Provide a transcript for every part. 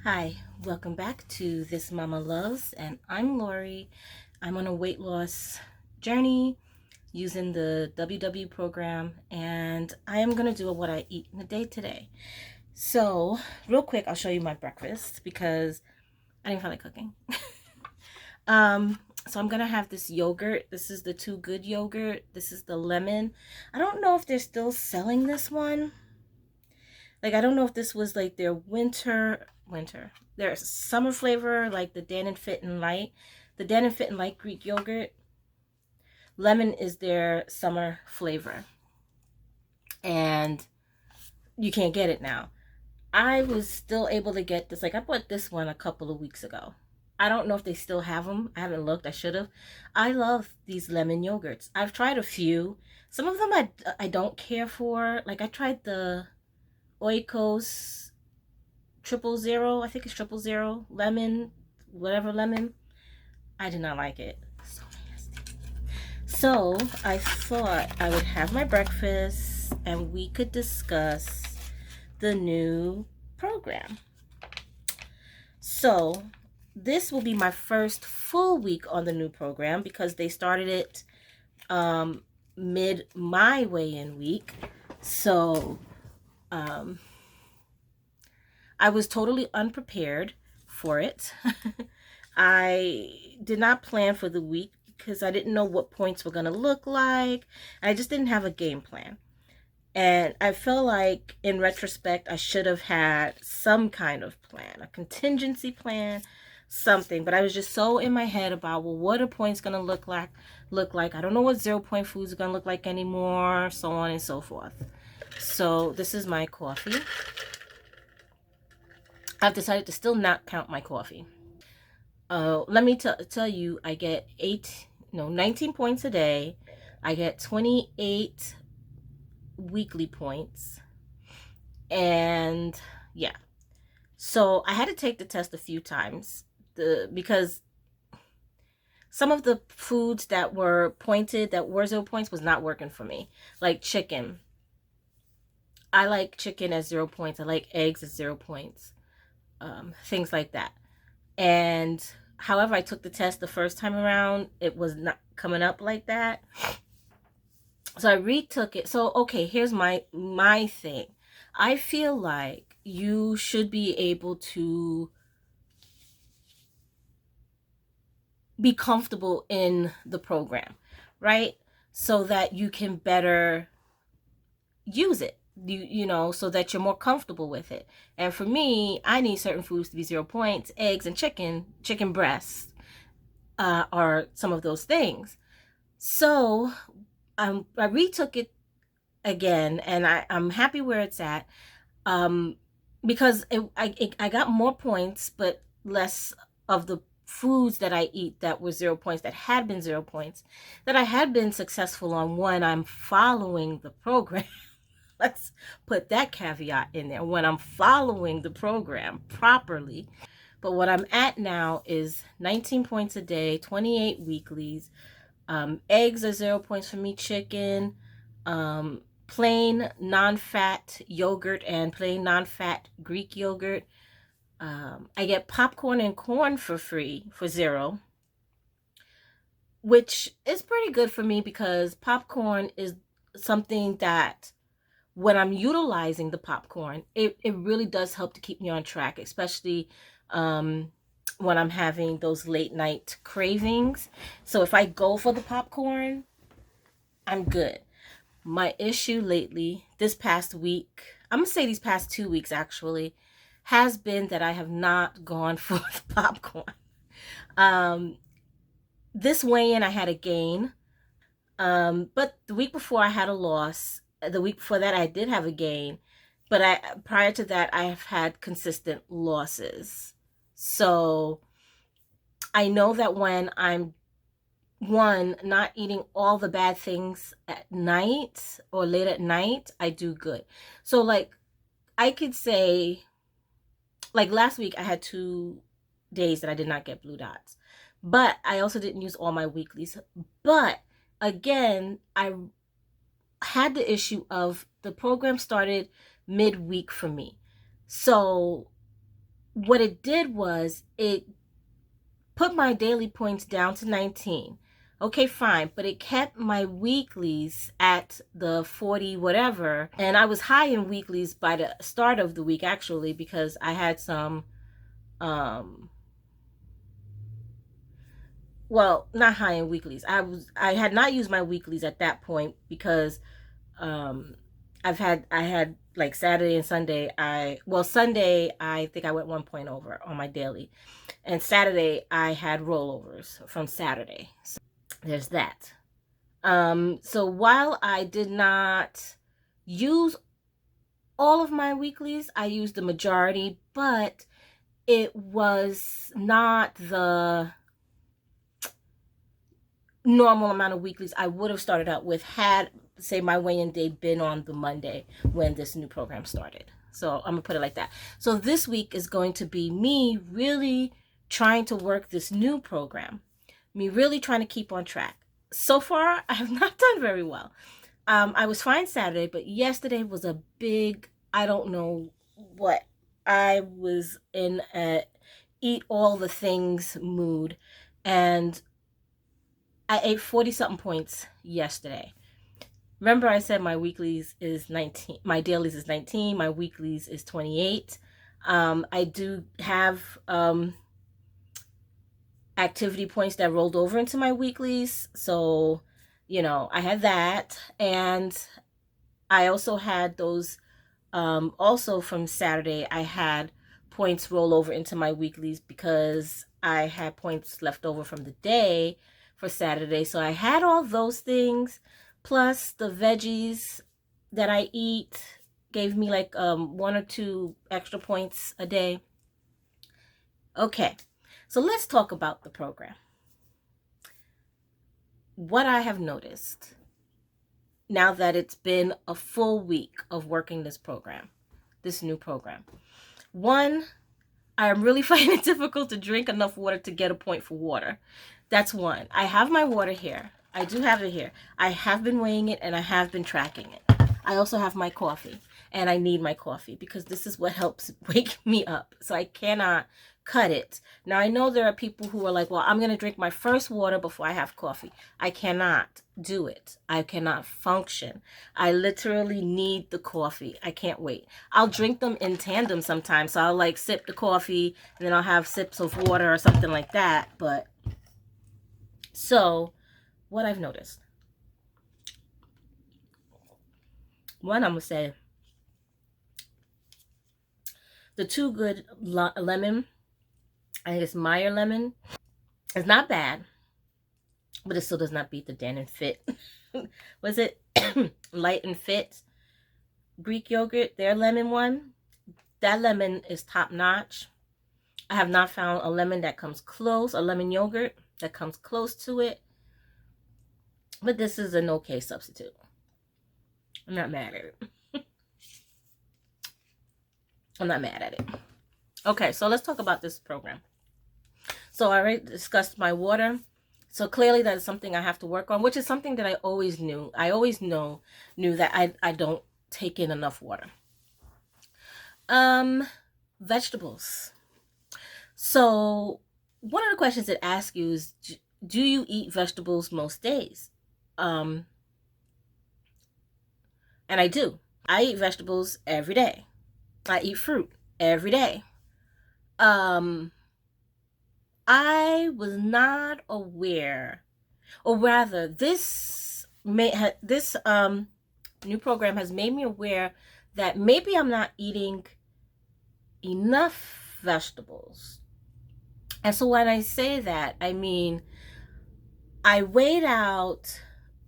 Hi, welcome back to This Mama Loves, and I'm Lauri. I'm on a weight loss journey using the WW program, and I am going to do what I eat in a day today. So, real quick, I'll show you my breakfast because I didn't feel like cooking. um, so I'm going to have this yogurt. This is the Too Good yogurt. This is the lemon. I don't know if they're still selling this one. Like, I don't know if this was like their winter, their summer flavor, like the Dan and Fit and Light. The Dan and Fit and Light Greek yogurt. Lemon is their summer flavor. And you can't get it now. I was still able to get this. Like, I bought this one a couple of weeks ago. I don't know if they still have them. I haven't looked. I should have. I love these lemon yogurts. I've tried a few. Some of them I don't care for. Like, I tried the Oikos 000, I think it's 000 lemon, whatever lemon. I did not like it. So nasty. So I thought I would have my breakfast and we could discuss the new program. So this will be my first full week on the new program because they started it mid my weigh-in week. So I was totally unprepared for it. I did not plan for the week because I didn't know what points were going to look like. I just didn't have a game plan. And I feel like in retrospect, I should have had some kind of plan, a contingency plan, something. But I was just so in my head about, well, what are points going to look like? I don't know what 0 point foods are going to look like anymore, so on and so forth. So this is my coffee. I've decided to still not count my coffee. Let me tell you, I get 19 points a day. I get 28 weekly points. And yeah. So I had to take the test a few times because some of the foods that were pointed, that were 0 points, was not working for me. Like chicken. I like chicken at 0 points. I like eggs at 0 points. Things like that. And however I took the test the first time around, it was not coming up like that. So I retook it. So okay, here's my thing. I feel like you should be able to be comfortable in the program, right? So that you can better use it. You know, so that you're more comfortable with it. And for me, I need certain foods to be 0 points. Eggs and chicken breasts are some of those things. So I retook it again, and I'm happy where it's at, um, because I got more points, but less of the foods that I eat that were 0 points, that had been 0 points, that I had been successful on when I'm following the program. Let's put that caveat in there, when I'm following the program properly. But what I'm at now is 19 points a day, 28 weeklies. Eggs are 0 points for me. Chicken, plain non-fat yogurt, and plain non-fat Greek yogurt. I get popcorn and corn for free for 0, which is pretty good for me because popcorn is something that when I'm utilizing the popcorn, it really does help to keep me on track, especially when I'm having those late night cravings. So if I go for the popcorn, I'm good. My issue lately, this past week, I'm gonna say these past 2 weeks actually, has been that I have not gone for the popcorn. Um, this weigh-in, I had a gain, but the week before I had a loss. The week before that, I did have a gain, but prior to that, I have had consistent losses. So I know that when I'm not eating all the bad things at night or late at night, I do good. So like I could say, like last week I had 2 days that I did not get blue dots, but I also didn't use all my weeklies. But again, I had the issue of the program started midweek for me. So what it did was it put my daily points down to 19. Okay, fine, but it kept my weeklies at the 40 whatever, and I was high in weeklies by the start of the week, actually, because I had some well, not high in weeklies. I had not used my weeklies at that point because um I had like Saturday and Sunday. Sunday I think I went 1 point over on my daily, and Saturday I had rollovers from Saturday. So there's that. So while I did not use all of my weeklies, I used the majority, but it was not the normal amount of weeklies I would have started out with had, say, my weigh-in day been on the Monday when this new program started. So I'm gonna put it like that. So this week is going to be me really trying to work this new program, me really trying to keep on track. So far, I have not done very well. I was fine Saturday, but yesterday was a big, I don't know what. I was in a eat all the things mood, and I ate 40 something points yesterday. Remember I said my weeklies is 19, my dailies is 19, my weeklies is 28. I do have activity points that rolled over into my weeklies. So, I had that. And I also had those, also from Saturday, I had points roll over into my weeklies because I had points left over from the day for Saturday. So I had all those things, plus the veggies that I eat gave me like 1 or 2 extra points a day. Okay, so let's talk about the program. What I have noticed now that it's been a full week of working this program, this new program. One, I'm really finding it difficult to drink enough water to get a point for water. That's one. I have my water here. I do have it here. I have been weighing it and I have been tracking it. I also have my coffee, and I need my coffee because this is what helps wake me up. So I cannot cut it. Now I know there are people who are like, well, I'm going to drink my first water before I have coffee. I cannot do it. I cannot function. I literally need the coffee. I can't wait. I'll drink them in tandem sometimes. So I'll like sip the coffee and then I'll have sips of water or something like that. But so what I've noticed, one, I'm going to say the Too Good lemon, I think it's Meyer lemon, it's not bad, but it still does not beat the Dan and Fit. Was it Light and Fit Greek yogurt, their lemon one? That lemon is top notch. I have not found a lemon that comes close, a lemon yogurt that comes close to it. But this is an okay substitute. I'm not mad at it. I'm not mad at it. Okay, so let's talk about this program. So I already discussed my water. So clearly that is something I have to work on, which is something that I always knew. I always knew that I don't take in enough water. Vegetables. So one of the questions it asks you is, do you eat vegetables most days? And I do. I eat vegetables every day. I eat fruit every day. I was not aware, or rather, this new program has made me aware that maybe I'm not eating enough vegetables. And so when I say that, I mean I weighed out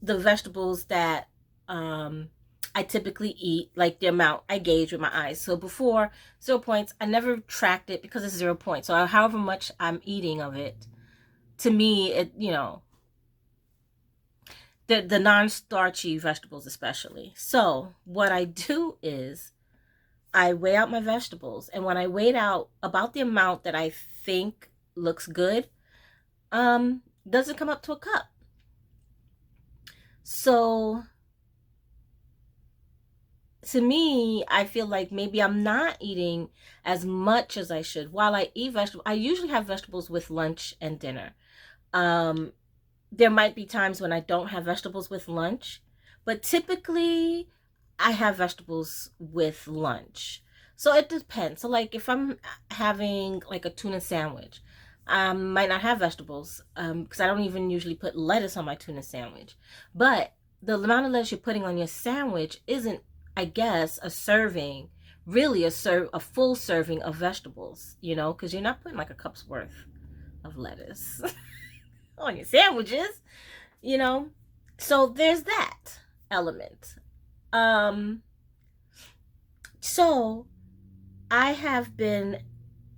the vegetables that I typically eat, like the amount I gauge with my eyes. So before, 0 points, I never tracked it because it's 0 points. So however much I'm eating of it, to me, it, the non-starchy vegetables especially. So what I do is I weigh out my vegetables, and when I weighed out about the amount that I think looks good, doesn't come up to a cup. So to me, I feel like maybe I'm not eating as much as I should. While I eat vegetables, I usually have vegetables with lunch and dinner. Um, there might be times when I don't have vegetables with lunch, but typically I have vegetables with lunch. So it depends. So like if I'm having like a tuna sandwich, I might not have vegetables because I don't even usually put lettuce on my tuna sandwich. But the amount of lettuce you're putting on your sandwich isn't, I guess, a serving, really a full serving of vegetables, because you're not putting like a cup's worth of lettuce on your sandwiches, you know. So there's that element. Um so I have been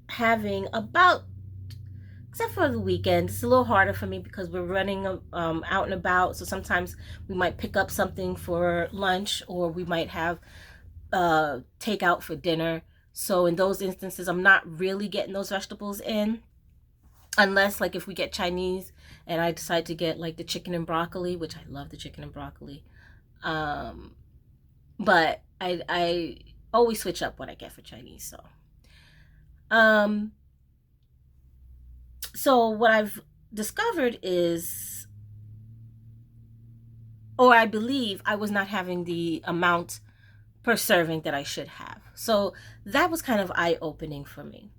having about, except for the weekend, it's a little harder for me because we're running out and about. So sometimes we might pick up something for lunch, or we might have takeout for dinner. So in those instances, I'm not really getting those vegetables in, unless like if we get Chinese and I decide to get like the chicken and broccoli, which I love the chicken and broccoli. Um, but I always switch up what I get for Chinese. Um, so what I've discovered is, or I believe, I was not having the amount per serving that I should have. So that was kind of eye opening for me.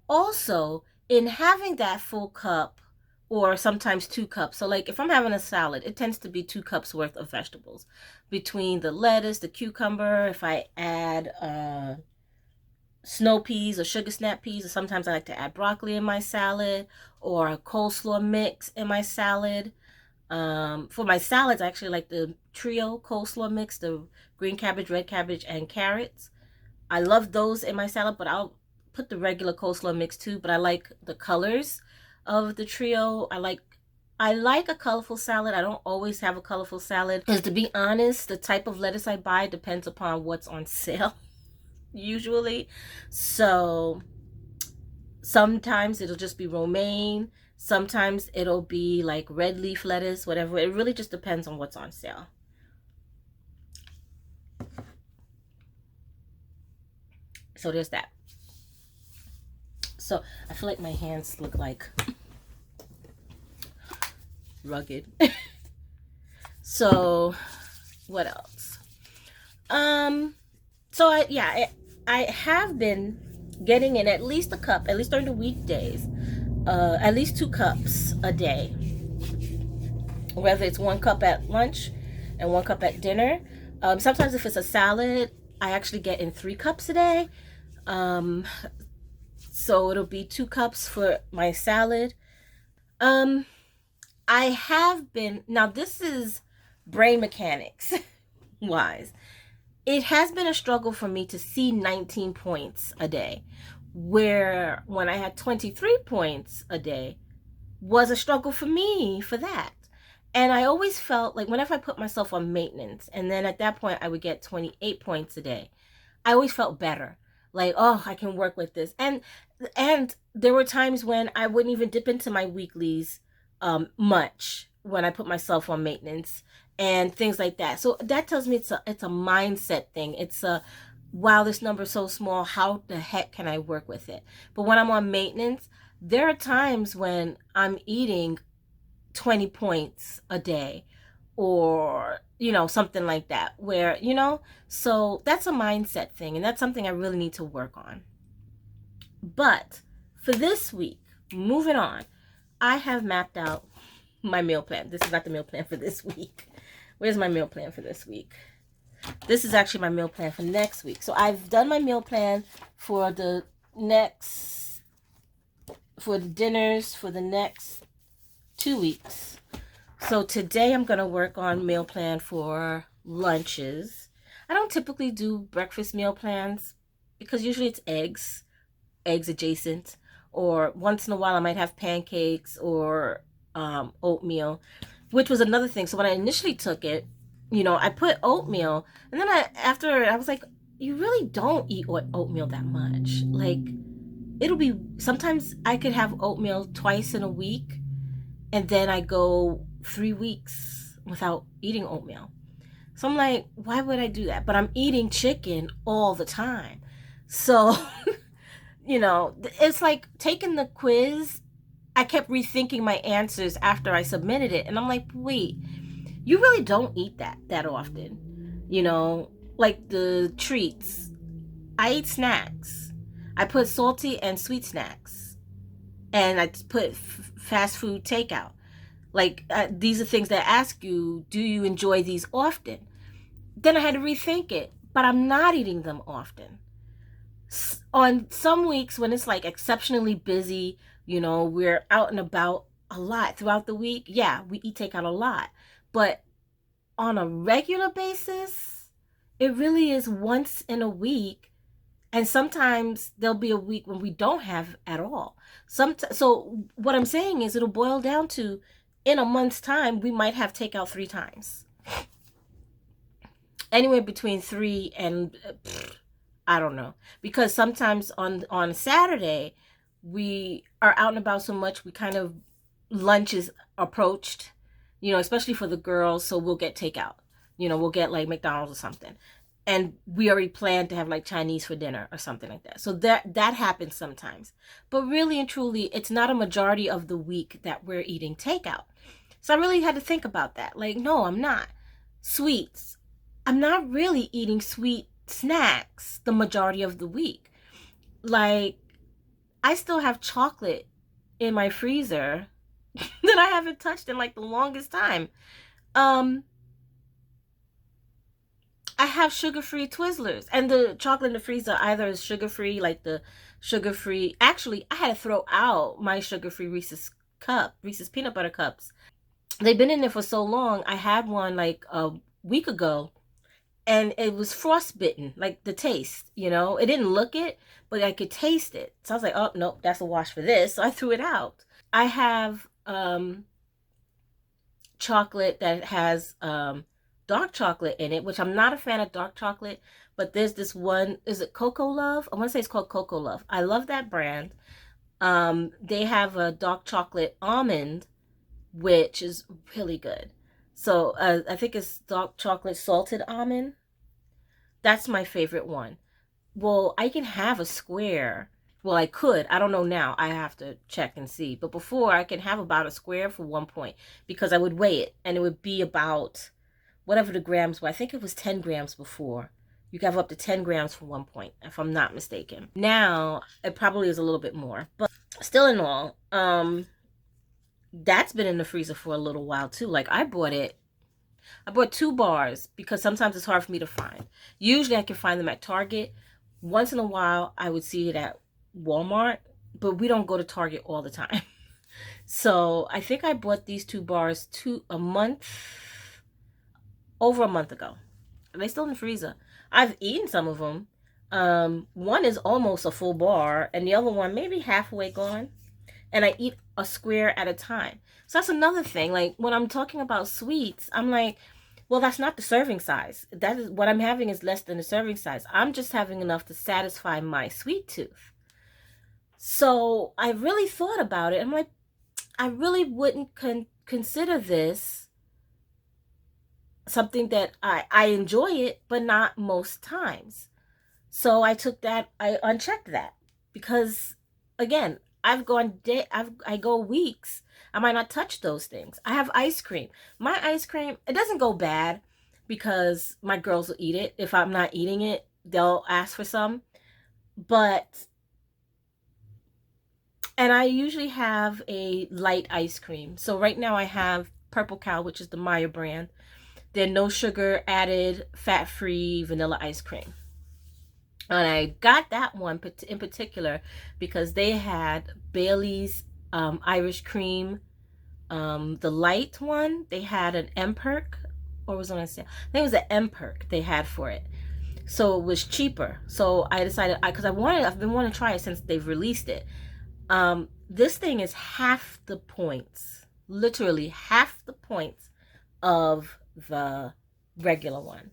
Also, in having that full cup, or sometimes 2 cups. So like if I'm having a salad, it tends to be 2 cups worth of vegetables between the lettuce, the cucumber. If I add snow peas or sugar snap peas, or sometimes I like to add broccoli in my salad, or a coleslaw mix in my salad. For my salads, I actually like the trio coleslaw mix, the green cabbage, red cabbage, and carrots. I love those in my salad, but I'll put the regular coleslaw mix too. But I like the colors of the trio. I like a colorful salad. I don't always have a colorful salad because, to be honest, the type of lettuce I buy depends upon what's on sale usually. So sometimes it'll just be romaine. Sometimes it'll be like red leaf lettuce, whatever. It really just depends on what's on sale. So there's that. So I feel like my hands look like rugged. So what else? So I have been getting in at least a cup, at least during the weekdays, at least 2 cups a day. Whether it's 1 cup at lunch and 1 cup at dinner. Sometimes if it's a salad, I actually get in 3 cups a day. So it'll be 2 cups for my salad. I have been, now this is brain mechanics wise. It has been a struggle for me to see 19 points a day, where when I had 23 points a day was a struggle for me for that. And I always felt like whenever I put myself on maintenance, and then at that point I would get 28 points a day, I always felt better. Like, oh, I can work with this. And there were times when I wouldn't even dip into my weeklies much when I put myself on maintenance and things like that. So that tells me it's a mindset thing. It's a, wow, this number is so small, how the heck can I work with it? But when I'm on maintenance, there are times when I'm eating 20 points a day, or something like that, where so that's a mindset thing, and that's something I really need to work on. But for this week, moving on, I have mapped out my meal plan. This is not the meal plan for this week. Where's my meal plan for this week? This is actually my meal plan for next week. So I've done my meal plan for the dinners for the next 2 weeks. So today I'm going to work on meal plan for lunches. I don't typically do breakfast meal plans because usually it's eggs adjacent, or once in a while I might have pancakes or oatmeal, which was another thing. So when I initially took it, I put oatmeal, and then after I was like, you really don't eat oatmeal that much. Like, it'll be, sometimes I could have oatmeal twice in a week, and then I go 3 weeks without eating oatmeal. So I'm like, why would I do that? But I'm eating chicken all the time. So, it's like taking the quiz. I kept rethinking my answers after I submitted it. And I'm like, wait, you really don't eat that often. Like the treats. I eat snacks. I put salty and sweet snacks. And I put fast food takeout. Like, these are things that ask you, do you enjoy these often? Then I had to rethink it. But I'm not eating them often. On some weeks when it's like exceptionally busy, we're out and about a lot throughout the week. Yeah, we eat takeout a lot. But on a regular basis, it really is once in a week. And sometimes there'll be a week when we don't have at all. So what I'm saying is it'll boil down to, in a month's time, we might have takeout 3 times. Anywhere between 3 and I don't know. Because sometimes on Saturday, we are out and about so much, we kind of, lunch is approached, especially for the girls. So we'll get takeout. We'll get like McDonald's or something. And we already planned to have like Chinese for dinner or something like that. So that happens sometimes. But really and truly, it's not a majority of the week that we're eating takeout. So I really had to think about that. Like, no, I'm not. Sweets. I'm not really eating sweet snacks the majority of the week. Like, I still have chocolate in my freezer that I haven't touched in like the longest time. Um, I have sugar-free Twizzlers, and the chocolate in the freezer either is sugar-free, like the sugar-free. Actually, I had to throw out my sugar-free Reese's peanut butter cups. They've been in there for so long. I had one like a week ago, and it was frostbitten, like the taste. It didn't look it, but I could taste it. So I was like, oh nope, that's a wash for this. So I threw it out. I have chocolate that has dark chocolate in it, which I'm not a fan of dark chocolate, but there's this one, is it Cocoa Love? I want to say it's called Cocoa Love. I love that brand. They have a dark chocolate almond, which is really good. So I think it's dark chocolate salted almond. That's my favorite one. Well, I can have a square. Well, I could. I don't know now. I have to check and see. But before, I can have about a square for 1 point, because I would weigh it and it would be about whatever the grams were. I think it was 10 grams before. You can have up to 10 grams for 1 point, if I'm not mistaken. Now, it probably is a little bit more. But still in all, that's been in the freezer for a little while too. Like, I bought 2 bars because sometimes it's hard for me to find. Usually I can find them at Target. Once in a while I would see it at Walmart, but we don't go to Target all the time. So I think I bought these 2 bars over a month ago. Are they still in the freezer? I've eaten some of them. One is almost a full bar, and the other one maybe halfway gone. And I eat a square at a time. So that's another thing. Like, when I'm talking about sweets, I'm like, well, that's not the serving size. That is what I'm having is less than the serving size. I'm just having enough to satisfy my sweet tooth. So I really thought about it. I'm like, I really wouldn't consider this something that I enjoy it, but not most times. So I unchecked that, because again, I go weeks. I might not touch those things. I have ice cream. My ice cream, it doesn't go bad because my girls will eat it. If I'm not eating it, they'll ask for some. And I usually have a light ice cream. So right now I have Purple Cow, which is the Maya brand. They're no sugar added, fat-free vanilla ice cream. And I got that one in particular because they had Bailey's Irish cream. The light one, they had an M-Perk, or was on a sale. I think it was an M-Perk they had for it. So it was cheaper. So I decided, because I've been wanting to try it since they've released it. This thing is half the points, literally half the points of the regular one.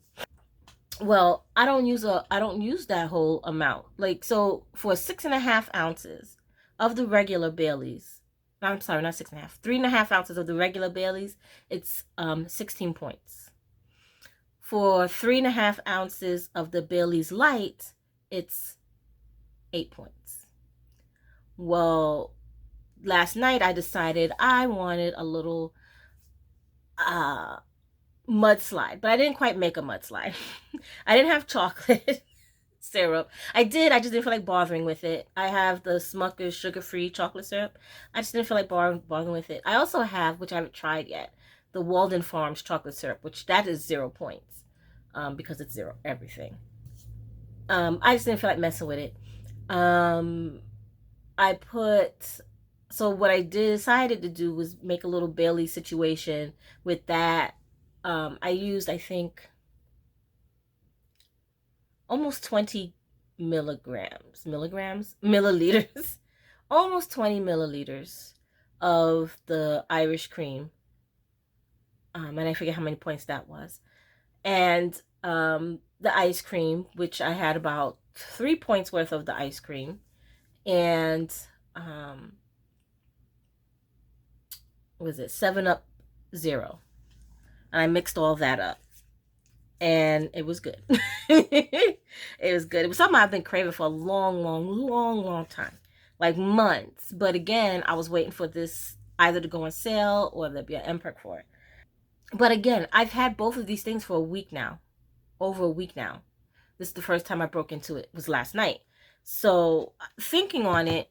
Well, I don't use that whole amount. Like, so for 6.5 ounces of the regular Bailey's, I'm sorry, not 6.5, 3.5 ounces of the regular Bailey's, it's 16 points. For 3.5 ounces of the Bailey's Light, it's 8 points. Well, last night I decided I wanted a little mudslide, but I didn't quite make a mudslide. I didn't have chocolate syrup. I just didn't feel like bothering with it. I have the Smucker's sugar-free chocolate syrup. I just didn't feel like bothering with it. I also have, which I haven't tried yet, the Walden Farms chocolate syrup, which that is 0 points, because it's zero everything. I just didn't feel like messing with it. I put, so what I decided to do was make a little Bailey situation with that. I used, I think, almost 20 milliliters, almost 20 milliliters of the Irish cream. And I forget how many points that was. And the ice cream, which I had about 3 points worth of the ice cream. And was it 7-Up Zero? And I mixed all that up. And it was good. It was good. It was something I've been craving for a long time. Like months. But again, I was waiting for this either to go on sale or there'd be an MPERK for it. But again, I've had both of these things for a week now. Over a week now. This is the first time I broke into it. It was last night. So thinking on it,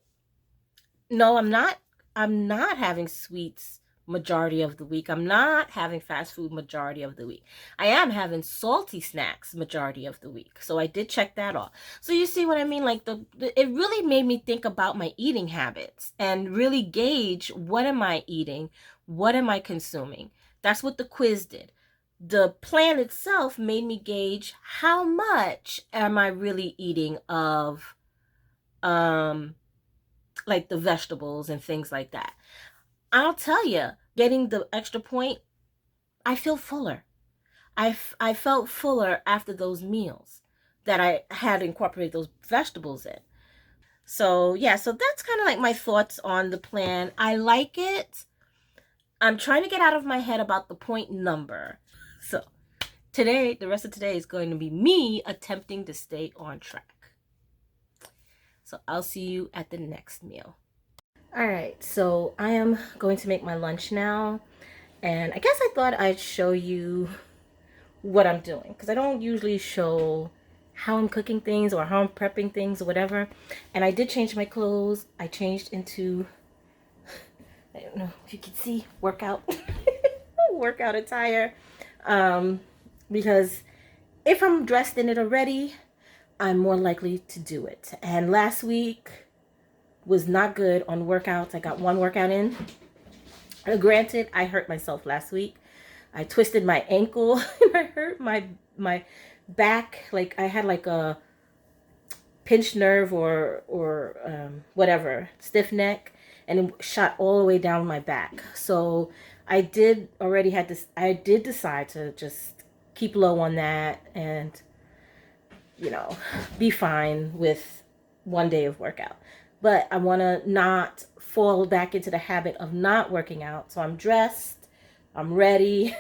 no, I'm not having sweets majority of the week. I'm not having fast food majority of the week. I am having salty snacks majority of the week. So I did check that off. So you see what I mean? Like it really made me think about my eating habits and really gauge, what am I eating? What am I consuming? That's what the quiz did. The plan itself made me gauge how much am I really eating of like the vegetables and things like that. I'll tell you, getting the extra point, I feel fuller. I felt fuller after those meals that I had incorporated those vegetables in. So yeah, so that's kind of like my thoughts on the plan. I like it. I'm trying to get out of my head about the point number. So today, the rest of today is going to be me attempting to stay on track. So I'll see you at the next meal. All right, so I am going to make my lunch now. And I guess I thought I'd show you what I'm doing, because I don't usually show how I'm cooking things or how I'm prepping things or whatever. And I did change my clothes. I changed into, I don't know if you can see, workout workout attire, because if I'm dressed in it already, I'm more likely to do it. And last week was not good on workouts. I got one workout in. Granted, I hurt myself last week. I twisted my ankle and I hurt my back. Like I had like a pinched nerve or whatever, stiff neck, and it shot all the way down my back. So I did decide to just keep low on that and, you know, be fine with one day of workout. But I want to not fall back into the habit of not working out. So I'm dressed, I'm ready.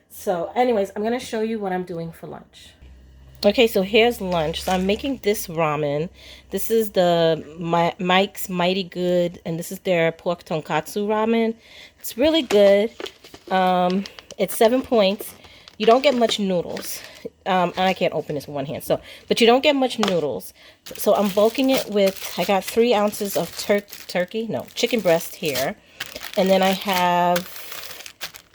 So anyways, I'm going to show you what I'm doing for lunch. Okay, so here's lunch. So I'm making this ramen. This is the Mike's Mighty Good, and this is their pork tonkatsu ramen. It's really good. It's 7 points. You don't get much noodles. And I can't open this with one hand. But you don't get much noodles. So I'm bulking it with, I got 3 ounces of chicken breast here. And then I have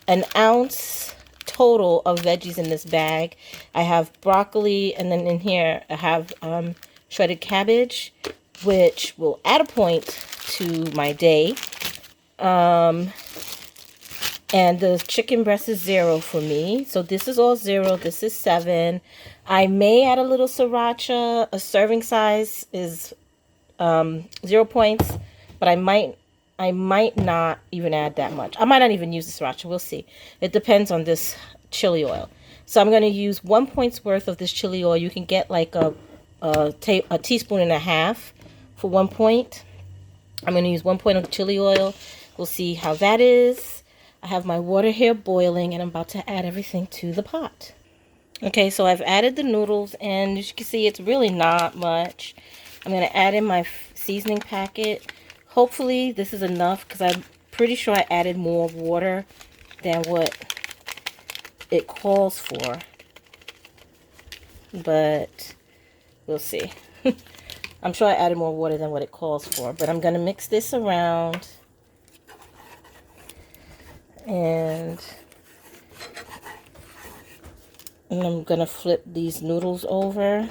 an ounce total of veggies in this bag. I have broccoli, and then in here I have shredded cabbage, which will add a point to my day. And the chicken breast is 0 for me. So this is all 0. This is 7. I may add a little sriracha. A serving size is 0 points. But I might not even add that much. I might not even use the sriracha. We'll see. It depends on this chili oil. So I'm going to use 1 point's worth of this chili oil. You can get like a teaspoon and a half for 1 point. I'm going to use 1 point of the chili oil. We'll see how that is. I have my water here boiling, and I'm about to add everything to the pot. Okay, so I've added the noodles, and as you can see, it's really not much. I'm going to add in my seasoning packet. Hopefully this is enough, because I'm pretty sure I added more water than what it calls for. But we'll see. I'm sure I added more water than what it calls for. But I'm going to mix this around. And I'm going to flip these noodles over.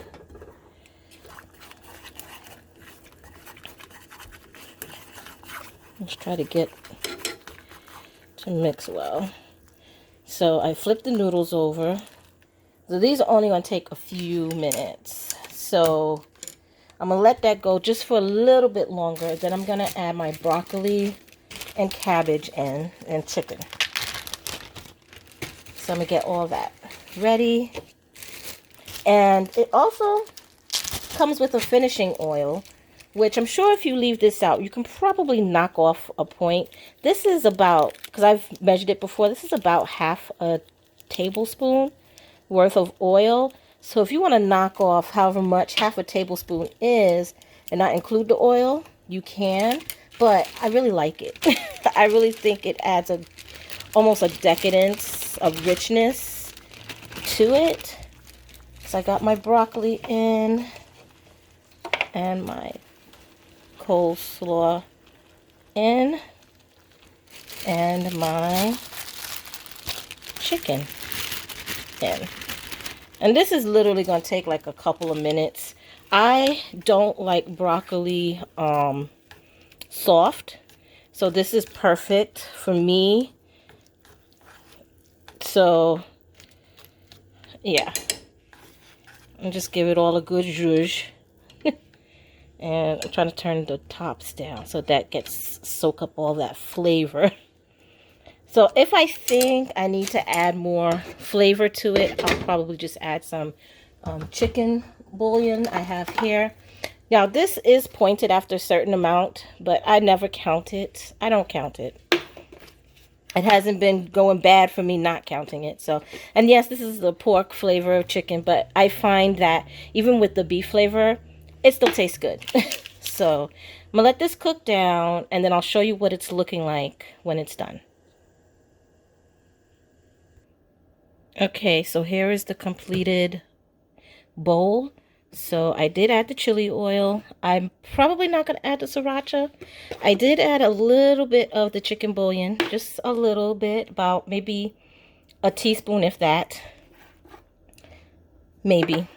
Let's try to get to mix well. So I flipped the noodles over. So these are only going to take a few minutes. So I'm going to let that go just for a little bit longer. Then I'm going to add my broccoli and cabbage in and chicken. So I'm going to get all that ready. And it also comes with a finishing oil, which I'm sure if you leave this out, you can probably knock off a point. This is about, because I've measured it before, this is about half a tablespoon worth of oil. So if you want to knock off however much half a tablespoon is and not include the oil, you can. But I really like it. I really think it adds almost a decadence of richness to it. So I got my broccoli in and my coleslaw in and my chicken in. And this is literally going to take like a couple of minutes. I don't like broccoli soft, so this is perfect for me. So yeah, and just give it all a good zhuzh. And I'm trying to turn the tops down so that gets soak up all that flavor. So if I think I need to add more flavor to it, I'll probably just add some chicken bouillon I have here. Now this is pointed after a certain amount, but I never count it. I don't count it. It hasn't been going bad for me not counting it. So, and yes, this is the pork flavor of chicken, but I find that even with the beef flavor, it still tastes good. So I'm gonna let this cook down, and then I'll show you what it's looking like when it's done. Okay, so here is the completed bowl. So I did add the chili oil. I'm probably not going to add the sriracha. I did add a little bit of the chicken bouillon, just a little bit, about maybe a teaspoon, if that. Maybe.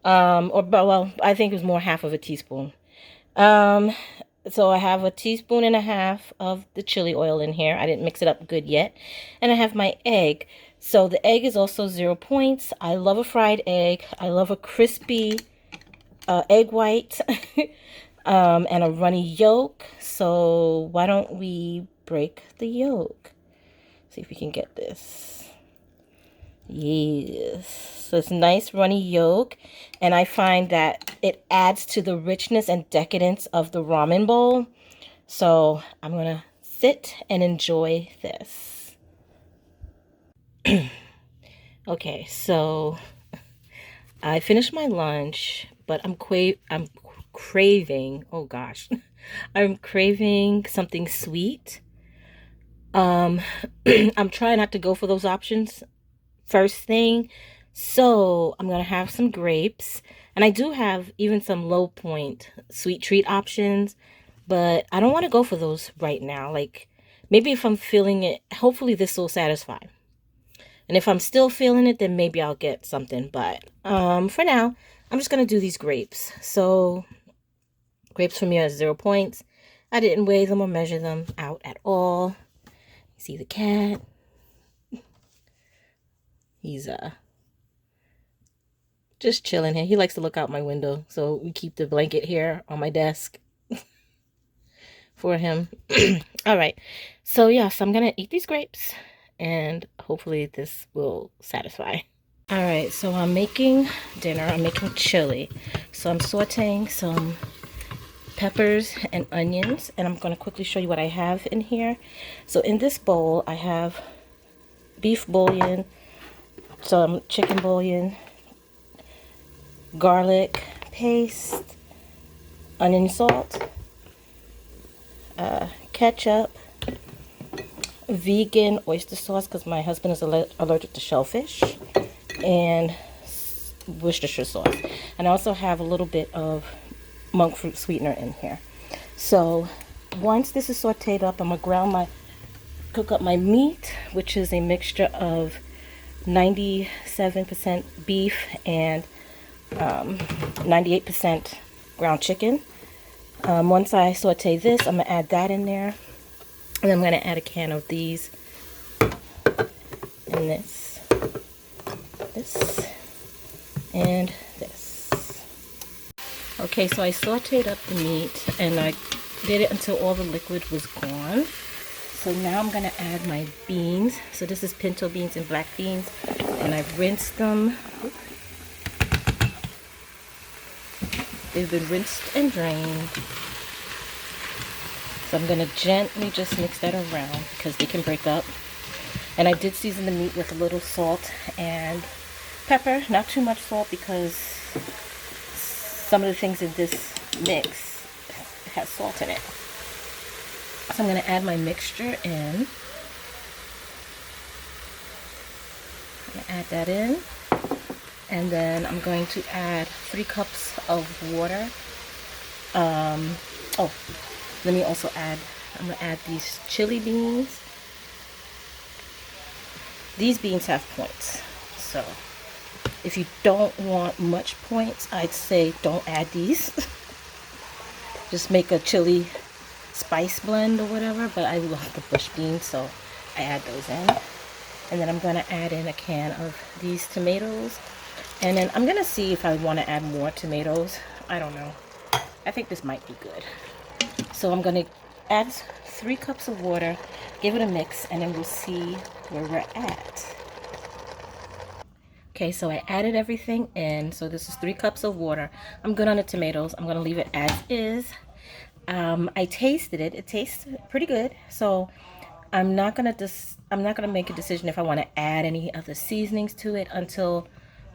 Well, I think it was more half of a teaspoon. So I have a teaspoon and a half of the chili oil in here. I didn't mix it up good yet. And I have my egg. So the egg is also 0 points. I love a fried egg. I love a crispy egg white and a runny yolk. So why don't we break the yolk? See if we can get this. Yes. So it's nice runny yolk. And I find that it adds to the richness and decadence of the ramen bowl. So I'm going to sit and enjoy this. Okay, so I finished my lunch, but I'm craving, oh gosh, I'm craving something sweet. I'm trying not to go for those options first thing. So I'm going to have some grapes, and I do have even some low point sweet treat options, but I don't want to go for those right now. Like maybe if I'm feeling it, hopefully this will satisfy. And if I'm still feeling it, then maybe I'll get something. But for now, I'm just going to do these grapes. So grapes for me are 0 points. I didn't weigh them or measure them out at all. You see the cat. He's just chilling here. He likes to look out my window. So we keep the blanket here on my desk for him. All right. So yes, I'm going to eat these grapes. And hopefully this will satisfy. All right, so I'm making dinner. I'm making chili. So I'm sauteing some peppers and onions, and I'm going to quickly show you what I have in here. So in this bowl, I have beef bouillon, some chicken bouillon, garlic paste, onion salt, ketchup, vegan oyster sauce because my husband is allergic to shellfish, and Worcestershire sauce. And I also have a little bit of monk fruit sweetener in here. So once this is sauteed up, I'm gonna cook up my meat, which is a mixture of 97% beef and 98% ground chicken. Once I saute this, I'm gonna add that in there, and I'm gonna add a can of these and this and this. Okay, so I sauteed up the meat and I did it until all the liquid was gone. So now I'm gonna add my beans. So this is pinto beans and black beans, and I've rinsed them. They've been rinsed and drained. So I'm gonna gently just mix that around because they can break up. And I did season the meat with a little salt and pepper, not too much salt because some of the things in this mix has salt in it. So I'm going to add my mixture in. I'm going to add that in. And then I'm going to add 3 cups of water. Oh, let me also add, I'm going to add these chili beans. These beans have points. So if you don't want much points, I'd say don't add these. Just make a chili spice blend or whatever, but I love the bush beans, so I add those in. And then I'm going to add in a can of these tomatoes. And then I'm going to see if I want to add more tomatoes. I don't know. I think this might be good. So I'm going to add 3 cups of water, give it a mix, and then we'll see where we're at. Okay, so I added everything in. So this is 3 cups of water. I'm good on the tomatoes. I'm going to leave it as is. I tasted it. It tastes pretty good. So I'm not gonna make a decision if I want to add any other seasonings to it until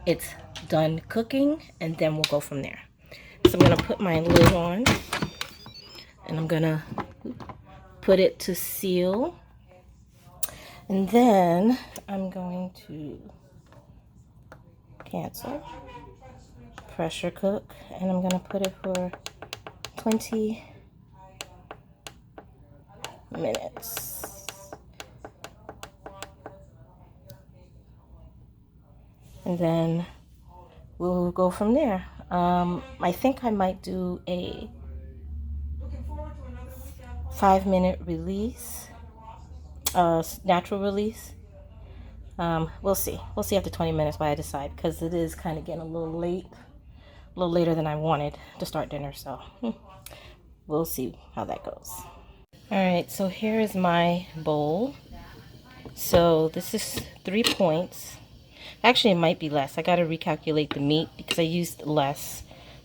it's done cooking, and then we'll go from there. So I'm gonna put my lid on, and I'm gonna put it to seal, and then I'm going to cancel, pressure cook, and I'm gonna put it for 20 minutes. And then we'll go from there. I think I might do a 5-minute release, natural release. We'll see. We'll see after 20 minutes what I decide, because it is kind of getting a little late, a little later than I wanted to start dinner. So we'll see how that goes. All right, so here is my bowl. So this is 3 points. Actually, it might be less. I got to recalculate the meat because I used less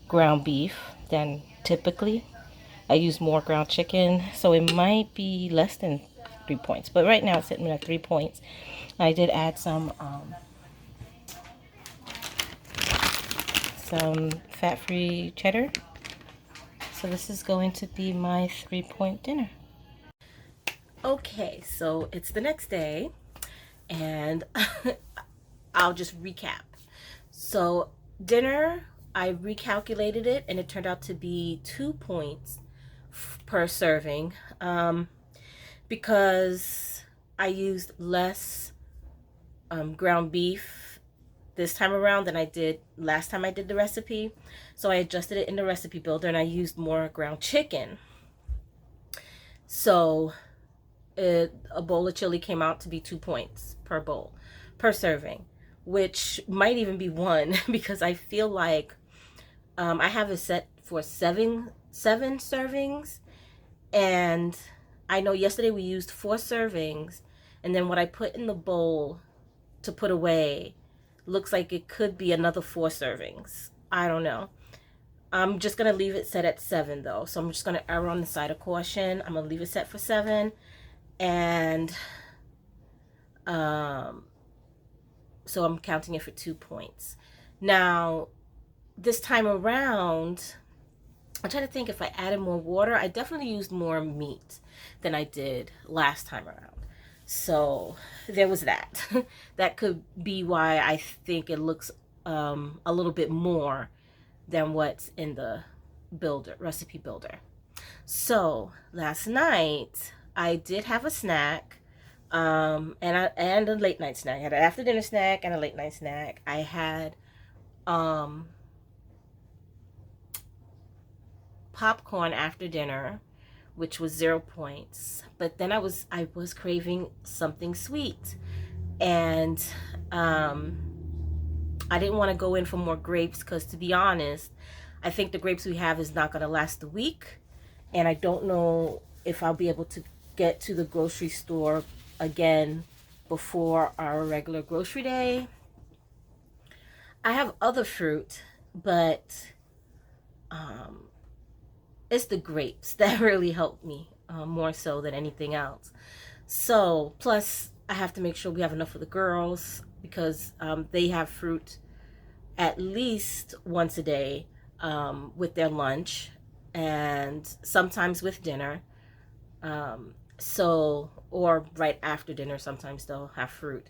ground beef than typically. I use more ground chicken, so it might be less than 3 points. But right now it's sitting at 3 points. I did add some fat-free cheddar. So this is going to be my 3-point dinner. Okay, so it's the next day, and I'll just recap. So dinner, I recalculated it, and it turned out to be 2 points per serving, because I used less ground beef this time around than I did last time I did the recipe. So I adjusted it in the recipe builder, and I used more ground chicken. So a bowl of chili came out to be 2 points per serving, which might even be 1 because I feel like I have it set for seven servings, and I know yesterday we used 4 servings, and then what I put in the bowl to put away looks like it could be another 4 servings. I don't know. I'm just gonna leave it set at 7 though, so I'm just gonna err on the side of caution. I'm gonna leave it set for 7. And So I'm counting it for 2 points. Now, this time around, I'm trying to think if I added more water. I definitely used more meat than I did last time around. So there was that. That could be why I think it looks a little bit more than what's in the recipe builder. So last night I did have a snack, and a late night snack. I had an after dinner snack and a late night snack. I had popcorn after dinner, which was 0 points. But then I was craving something sweet, and I didn't want to go in for more grapes because, to be honest, I think the grapes we have is not going to last a week, and I don't know if I'll be able to get to the grocery store again before our regular grocery day. I have other fruit, but it's the grapes that really help me more so than anything else. So, plus I have to make sure we have enough for the girls because they have fruit at least once a day with their lunch and sometimes with dinner. Or right after dinner, sometimes they'll have fruit.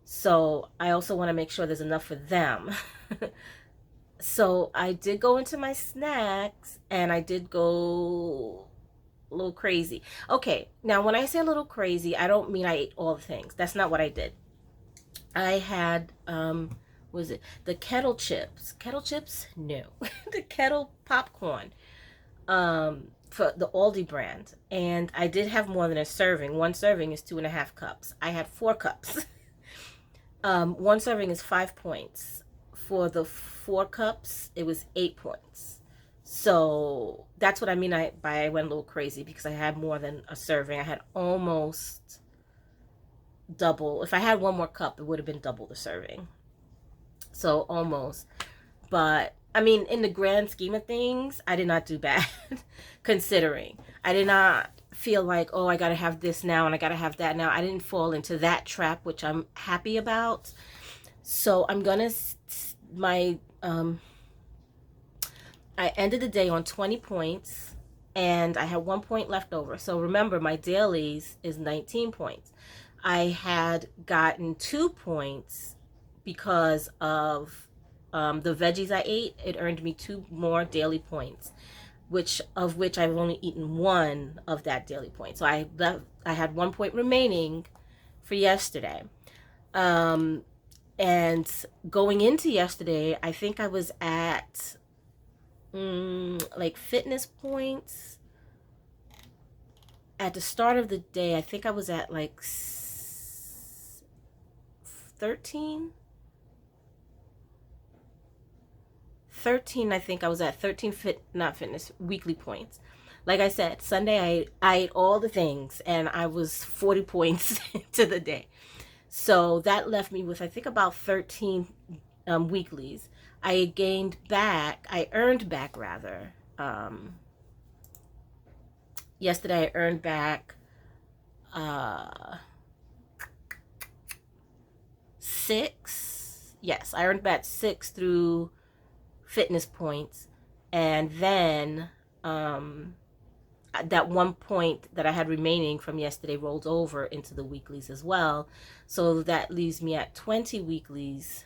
So I also want to make sure there's enough for them. So I did go into my snacks and I did go a little crazy. Okay, now when I say a little crazy, I don't mean I ate all the things. That's not what I did. I had, was it the kettle chips? Kettle chips? No. The kettle popcorn for the Aldi brand. And I did have more than a serving. One serving is 2.5 cups. I had 4 cups. One serving is 5 points. For the 4 cups, it was 8 points. So that's what I mean by I went a little crazy because I had more than a serving. I had almost double. If I had one more cup, it would have been double the serving. So almost. But I mean, in the grand scheme of things, I did not do bad considering. I did not feel like, oh, I got to have this now and I got to have that now. I didn't fall into that trap, which I'm happy about. So I'm going to, I ended the day on 20 points and I had 1 point left over. So remember, my dailies is 19 points. I had gotten 2 points because of the veggies I ate. It earned me 2 more daily points, which I've only eaten 1 of that daily point. So I had 1 point remaining for yesterday. And going into yesterday, I think I was at like fitness points. At the start of the day, I think I was at like 13. I think I was at 13 weekly points. Like I said, Sunday I ate all the things and I was 40 points to the day. So that left me with, I think, about 13 weeklies. I earned back rather. Yesterday I earned back 6. Yes, I earned back 6 through fitness points. And then that 1 point that I had remaining from yesterday rolled over into the weeklies as well. So that leaves me at 20 weeklies